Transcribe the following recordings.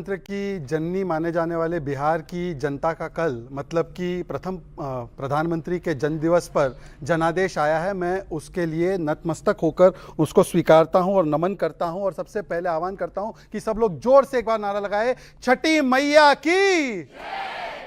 लोकतंत्र की जननी माने जाने वाले बिहार की जनता का कल मतलब कि प्रथम प्रधानमंत्री के जन्म दिवस पर जनादेश आया है। मैं उसके लिए नतमस्तक होकर उसको स्वीकारता हूं और नमन करता हूं और सबसे पहले आह्वान करता हूं कि सब लोग जोर से एक बार नारा लगाए, छठी मैया की।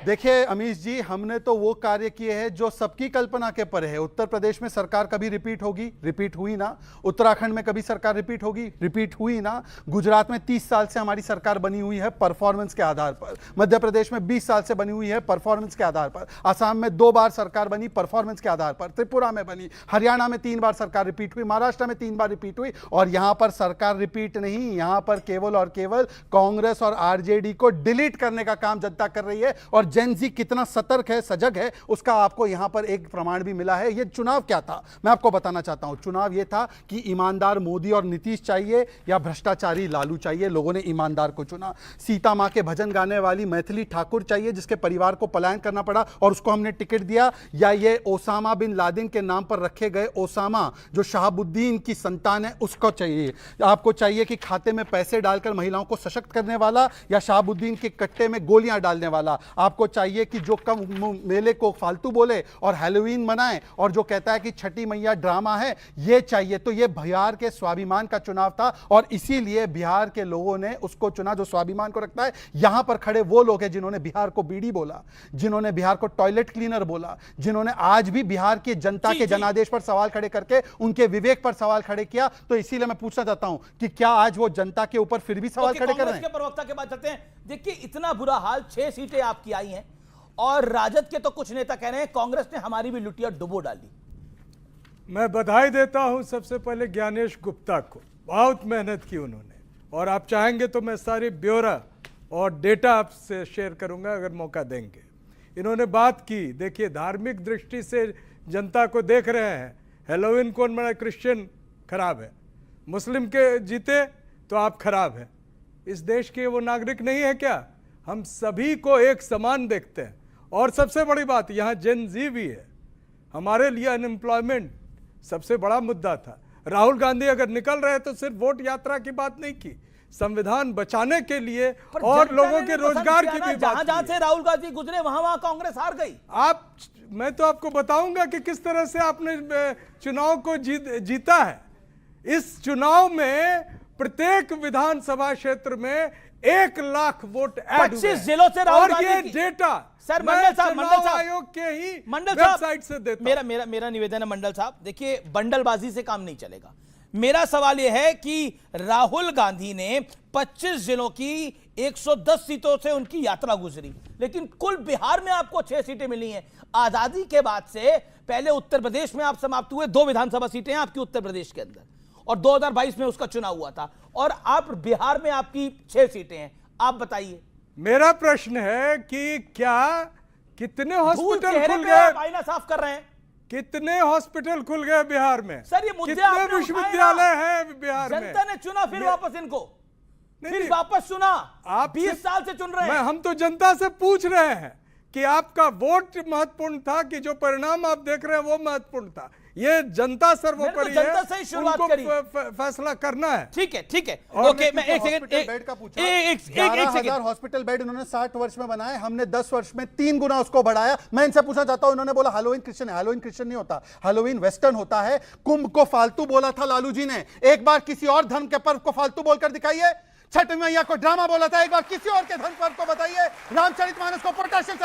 देखिए अमीश जी, हमने तो वो कार्य किए हैं जो सबकी कल्पना के परे है। उत्तर प्रदेश में सरकार कभी रिपीट होगी, रिपीट हुई ना। उत्तराखंड में कभी सरकार रिपीट होगी, रिपीट हुई ना। गुजरात में 30 साल से हमारी सरकार बनी हुई है परफॉर्मेंस के आधार पर। मध्य प्रदेश में 20 साल से बनी हुई है परफॉर्मेंस के आधार पर। आसाम में 2 बार सरकार बनी परफॉर्मेंस के आधार पर। त्रिपुरा में बनी, हरियाणा में 3 बार सरकार रिपीट हुई, महाराष्ट्र में 3 बार रिपीट हुई। और यहां पर सरकार रिपीट नहीं, यहां पर केवल और केवल कांग्रेस और आरजेडी को डिलीट करने का काम जनता कर रही है। और जेन जी कितना सतर्क है, सजग है, उसका आपको यहां पर एक प्रमाण भी मिला है। यह चुनाव क्या था मैं आपको बताना चाहता हूं। चुनाव यह था कि ईमानदार मोदी और नीतीश चाहिए या भ्रष्टाचारी लालू चाहिए। लोगों ने ईमानदार को चुना। सीता मां के भजन गाने वाली मैथिली ठाकुर चाहिए जिसके परिवार को पलायन करना पड़ा और उसको हमने टिकट दिया, या ये ओसामा बिन लादेन के नाम पर रखे गए ओसामा जो शहाबुद्दीन की संतान है उसको चाहिए। आपको चाहिए कि खाते में पैसे डालकर महिलाओं को सशक्त करने वाला या शहाबुद्दीन के कट्टे में गोलियां डालने वाला। आपको चाहिए कि जो कम मेले को फालतू बोले और हैलोवीन मनाए और जो कहता है कि छठी मैया ड्रामा है, ये चाहिए। तो ये बिहार के स्वाभिमान का चुनाव था और इसीलिए बिहार के लोगों ने उसको चुना जो स्वाभिमान को रखता है। यहां पर खड़े वो लोग हैं जिन्होंने बिहार को बीड़ी बोला, जिन्होंने बिहार को टॉयलेट क्लीनर बोला, जिन्होंने आज भी बिहार की जनता के जनादेश पर सवाल खड़े करके उनके विवेक पर सवाल खड़े किया। तो इसीलिए मैं पूछना चाहता हूं कि क्या आज वो जनता के ऊपर फिर भी सवाल खड़े कर रहे हैं? प्रवक्ता के पास चलते हैं। देखिए इतना बुरा हाल, 6 सीटें आपकी आई हैं और राजद के तो कुछ नेता कह रहे हैं कांग्रेस ने हमारी भी लुटिया डुबो डाली। मैं बधाई देता हूं सबसे पहले ज्ञानेश गुप्ता को, बहुत मेहनत की उन्होंने। और आप चाहेंगे तो मैं सारी ब्यौरा और डेटा आपसे शेयर करूंगा अगर मौका देंगे। इन्होंने बात की, देखिए धार्मिक दृष्टि से जनता को देख रहे हैं। हेलोवीन कौन बना? क्रिश्चियन खराब है, मुस्लिम के जीते तो आप खराब हैं। इस देश के वो नागरिक नहीं है क्या? हम सभी को एक समान देखते हैं। और सबसे बड़ी बात, यहाँ जेन जी भी है। हमारे लिए अनएम्प्लॉयमेंट सबसे बड़ा मुद्दा था। राहुल गांधी अगर निकल रहे तो सिर्फ वोट यात्रा की बात नहीं की, संविधान बचाने के लिए और लोगों के रोजगार की भी बात की। जहां से राहुल गांधी गुजरे वहां कांग्रेस हार गई। मैं तो आपको बताऊंगा कि किस तरह से आपने चुनाव को जीता है। इस चुनाव में प्रत्येक विधानसभा क्षेत्र में 1 लाख वोट ऐड 25 जिलों से राहुल और ये गांधी डेटा सर मंडल साहब आयोग के ही मंडल वेबसाइट से देता मेरा निवेदन है मंडल साहब, देखिए बंडलबाजी से काम नहीं चलेगा। मेरा सवाल यह है कि राहुल गांधी ने 25 जिलों की 110 सीटों से उनकी यात्रा गुजरी, लेकिन कुल बिहार में आपको 6 सीटें मिली हैं। आजादी के बाद से पहले उत्तर प्रदेश में आप समाप्त हुए, 2 विधानसभा सीटें हैं आपकी उत्तर प्रदेश के अंदर और 2022 में उसका चुनाव हुआ था, और आप बिहार में आपकी 6 सीटें हैं। आप बताइए। मेरा प्रश्न है कि क्या कितने हॉस्पिटल खुल गए? आईना साफ कर रहे हैं। कितने हॉस्पिटल खुल गए बिहार में? सर ये मुद्दे कितने विश्वविद्यालय हैं बिहार में? जनता ने चुना, फिर वापस इनको फिर वापस चुना। आप 20 साल से चुन रहे हैं। हम तो जनता से पूछ रहे हैं कि आपका वोट महत्वपूर्ण था कि जो परिणाम आप देख रहे हैं वो महत्वपूर्ण था? ये जनता सर्वोपरि है, जनता से ही शुरुआत करी, फैसला करना है। ठीक है, ठीक है, ओके। मैं एक सेकंड बेड का पूछा। 11,000 हॉस्पिटल बेड इन्होंने 60 वर्ष में बनाए, हमने 10 वर्ष में 3 गुना उसको बढ़ाया। मैं इनसे पूछना चाहता हूं, इन्होंने बोला हैलोवीन क्रिश्चियन है। हैलोवीन क्रिश्चियन नहीं होता, हैलोवीन वेस्टर्न होता है। कुंभ को फालतू बोला था लालू जी ने, एक बार किसी और धर्म के पर्व को फालतू बोलकर दिखाइए। छठ मैया को ड्रामा बोला था, एक बार किसी और के धर्म पर्व को बताइए। रामचरितमानस को पोटेशियम